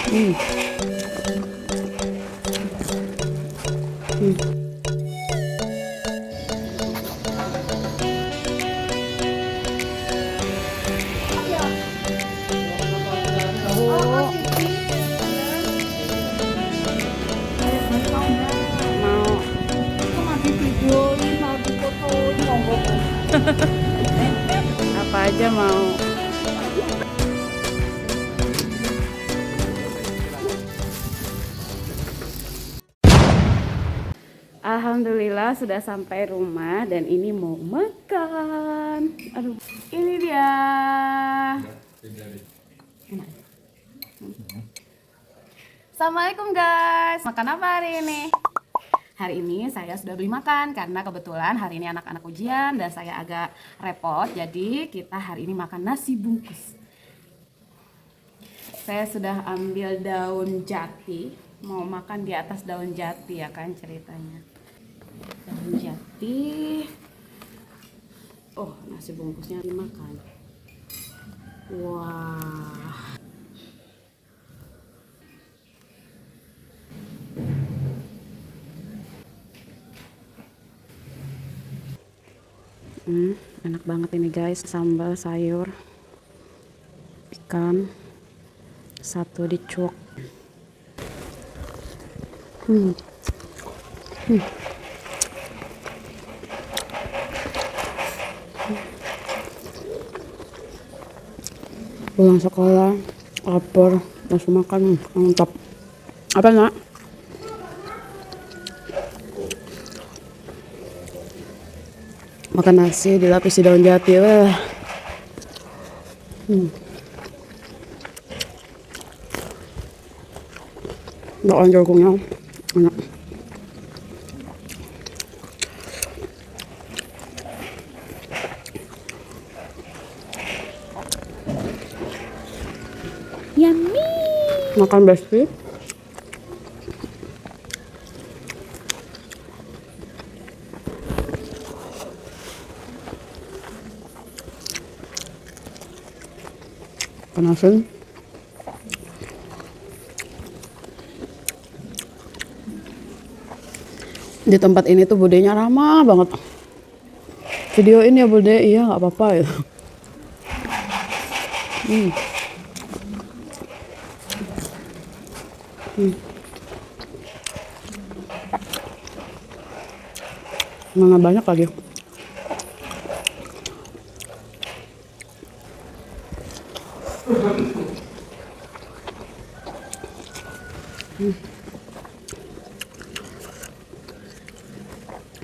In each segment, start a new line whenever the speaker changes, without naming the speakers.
Hmm. Hmm. Oh, mau apa aja mau. Alhamdulillah sudah sampai rumah dan ini mau makan. Aduh, ini dia. Assalamualaikum guys. Makan apa hari ini? Hari ini saya sudah beli makan karena kebetulan hari ini anak-anak ujian dan saya agak repot. Jadi kita hari ini makan nasi bungkus. Saya sudah ambil daun jati, mau makan di atas daun jati ya kan ceritanya. Daun jati. Oh, nasi bungkusnya dimakan. Wah. Enak banget ini guys, sambal sayur, ikan, satu dicuak. Pulang sekolah, lapar, langsung makan, mantap. Apa nak? Makan nasi dilapisi daun jati, wah. Bakwan jagungnya enak. Yummy. Makan besti. Panasin. Di tempat ini tuh budenya ramah banget. Video ini ya bude, iya nggak apa-apa ya. Mana banyak lagi.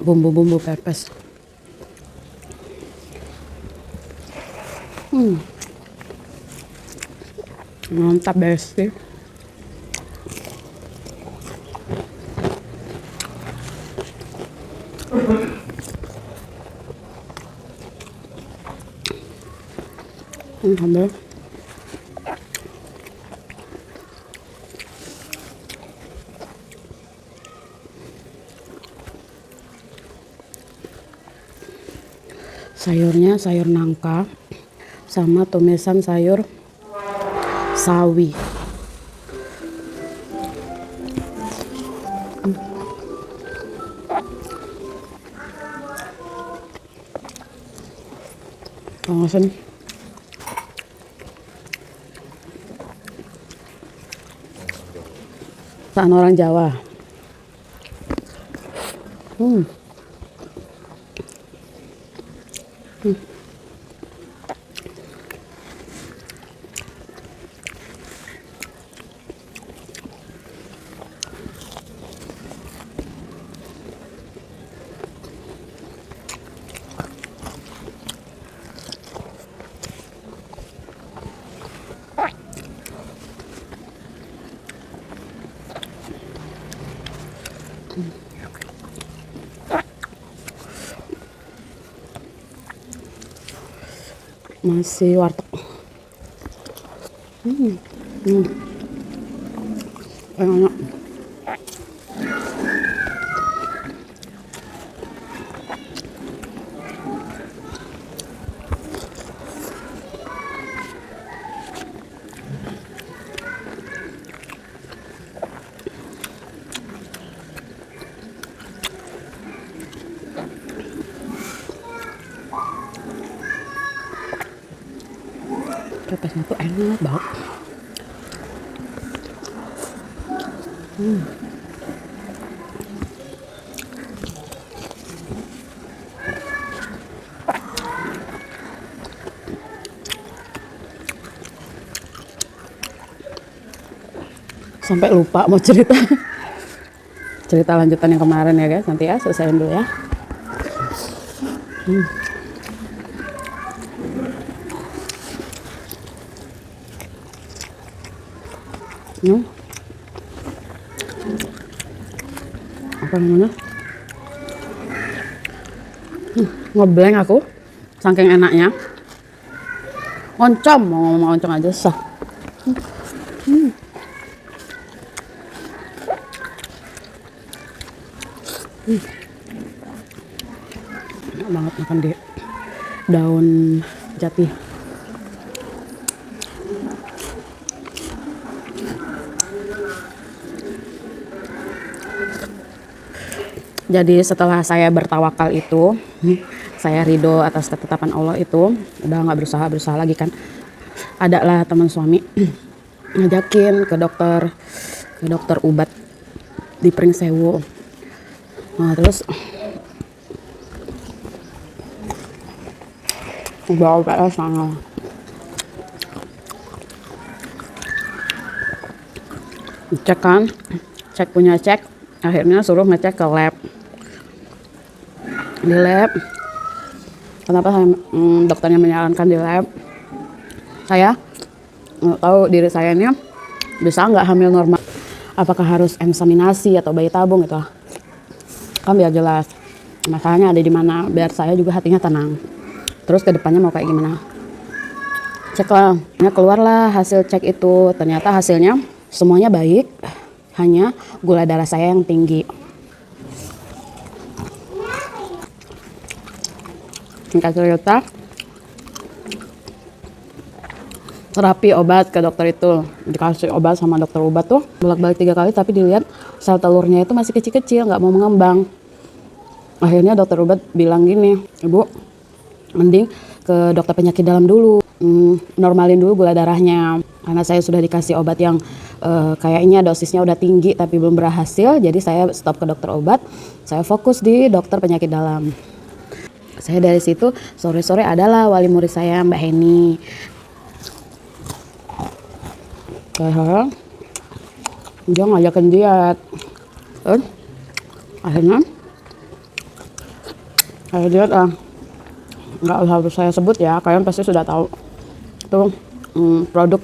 Bumbu-bumbu pepes. Mantap besti. Sambal. Sayurnya sayur nangka sama tumisan sayur sawi. Pangasan. Saan orang Jawa. Masih warteg. Enak. Pepesnya tuh enak banget. Sampai lupa mau cerita cerita lanjutan yang kemarin ya guys. Nanti ya selesaiin dulu ya. Apa namanya, ngeblank aku saking enaknya. Oncom, mau ngomong oncom aja sah. Enak banget makan di daun jati. Jadi setelah saya bertawakal itu, saya ridho atas ketetapan Allah itu, udah nggak berusaha lagi kan. Ada lah teman suami ngajakin ke dokter Ubat di Pringsewu. Nah terus bawa PS sana. Cek kan, cek, akhirnya suruh ngecek ke lab. Di lab, kenapa dokternya menyarankan di lab? Saya nggak tahu diri saya ini bisa nggak hamil normal, apakah harus inseminasi atau bayi tabung gitu kan, biar jelas masalahnya ada di mana, biar saya juga hatinya tenang. Terus kedepannya mau kayak gimana? Cek lah, keluarlah hasil cek itu. Ternyata hasilnya semuanya baik, hanya gula darah saya yang tinggi. Singkat cerita, terapi obat ke dokter itu, dikasih obat sama dokter Ubat tuh bolak-balik 3 kali, tapi dilihat sel telurnya itu masih kecil-kecil, nggak mau mengembang. Akhirnya dokter Ubat bilang gini, ibu mending ke dokter penyakit dalam dulu, normalin dulu gula darahnya. Karena saya sudah dikasih obat yang kayaknya dosisnya udah tinggi tapi belum berhasil, jadi saya stop ke dokter Obat, saya fokus di dokter penyakit dalam. Saya dari situ sore-sore adalah wali murid saya Mbak Heni. Dia ngajakin diet. Akhirnya saya diet nggak harus saya sebut ya, kalian pasti sudah tahu. Itu produk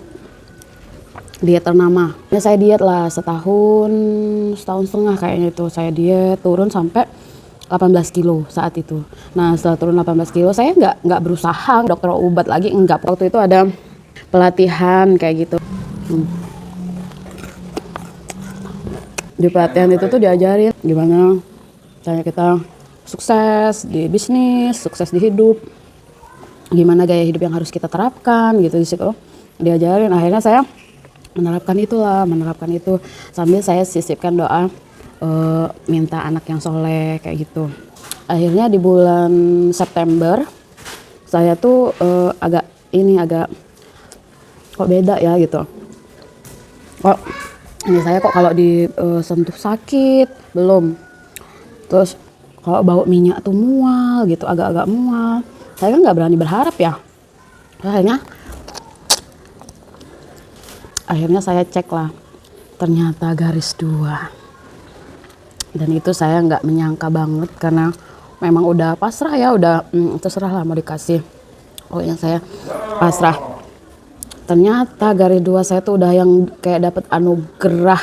diet ternama. Ya, saya diet lah setahun setengah kayaknya itu. Saya diet turun sampai 18 kilo saat itu. Nah setelah turun 18 kilo saya nggak berusaha dokter Ubat lagi, enggak. Waktu itu ada pelatihan kayak gitu. Di pelatihan itu tuh diajarin gimana caranya kita sukses di bisnis, sukses di hidup, gimana gaya hidup yang harus kita terapkan gitu. Di situ diajarin. Akhirnya saya menerapkan itu sambil saya sisipkan doa minta anak yang soleh kayak gitu. Akhirnya di bulan September saya tuh agak kok beda ya gitu. Kok ini saya kok kalau disentuh sakit belum. Terus kalau bau minyak tuh mual gitu, agak-agak mual. Saya kan nggak berani berharap ya. Akhirnya saya cek lah, ternyata garis 2. Dan itu saya nggak menyangka banget karena memang udah pasrah ya, udah terserah lah mau dikasih. Pokoknya saya pasrah. Ternyata garis 2 saya tuh udah yang kayak dapat anugerah,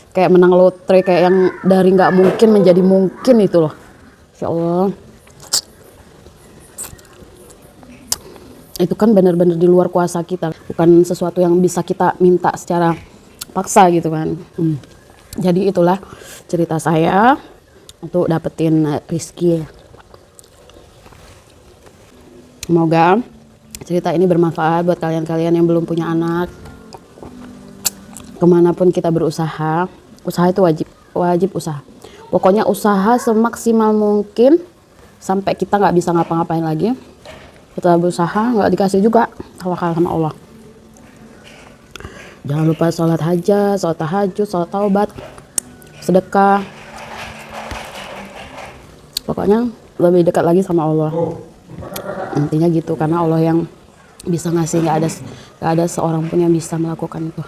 kayak menang lotre, kayak yang dari nggak mungkin menjadi mungkin itu loh. Insya Allah. Itu kan benar-benar di luar kuasa kita, bukan sesuatu yang bisa kita minta secara paksa gitu kan. Jadi itulah cerita saya untuk dapetin rezeki. Semoga cerita ini bermanfaat buat kalian-kalian yang belum punya anak. Kemanapun kita berusaha, usaha itu wajib usaha. Pokoknya usaha semaksimal mungkin sampai kita nggak bisa ngapa-ngapain lagi. Kita berusaha nggak dikasih juga, tawakal sama Allah. Jangan lupa sholat hajat, sholat tahajud, sholat taubat, sedekah. Pokoknya lebih dekat lagi sama Allah. Intinya gitu, karena Allah yang bisa ngasih, nggak ada seorang pun yang bisa melakukan itu.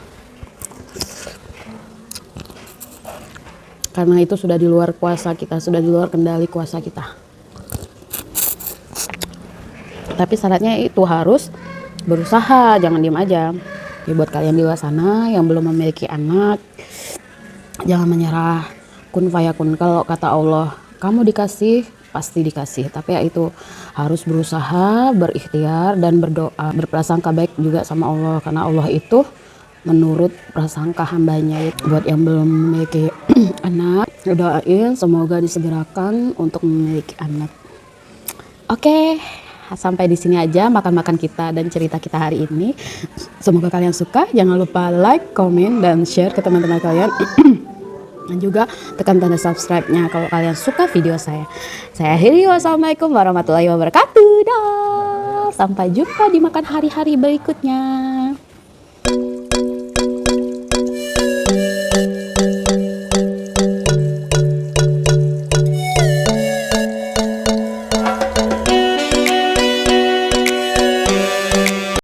Karena itu sudah di luar kuasa kita, sudah di luar kendali kuasa kita. Tapi syaratnya itu harus berusaha, jangan diam aja. Ya, buat kalian di luar sana yang belum memiliki anak, jangan menyerah. Kun fayakun, kalau kata Allah, kamu dikasih, pasti dikasih. Tapi ya itu harus berusaha, berikhtiar, dan berdoa, berprasangka baik juga sama Allah. Karena Allah itu menurut prasangka hambanya. Buat yang belum memiliki anak, doain semoga disegerakan untuk memiliki anak. Oke, sampai di sini aja makan-makan kita dan cerita kita hari ini. Semoga kalian suka. Jangan lupa like, komen, dan share ke teman-teman kalian. Dan juga tekan tanda subscribe-nya kalau kalian suka video saya. Saya akhiri, wassalamualaikum warahmatullahi wabarakatuh. Dah. Sampai jumpa di makan hari-hari berikutnya.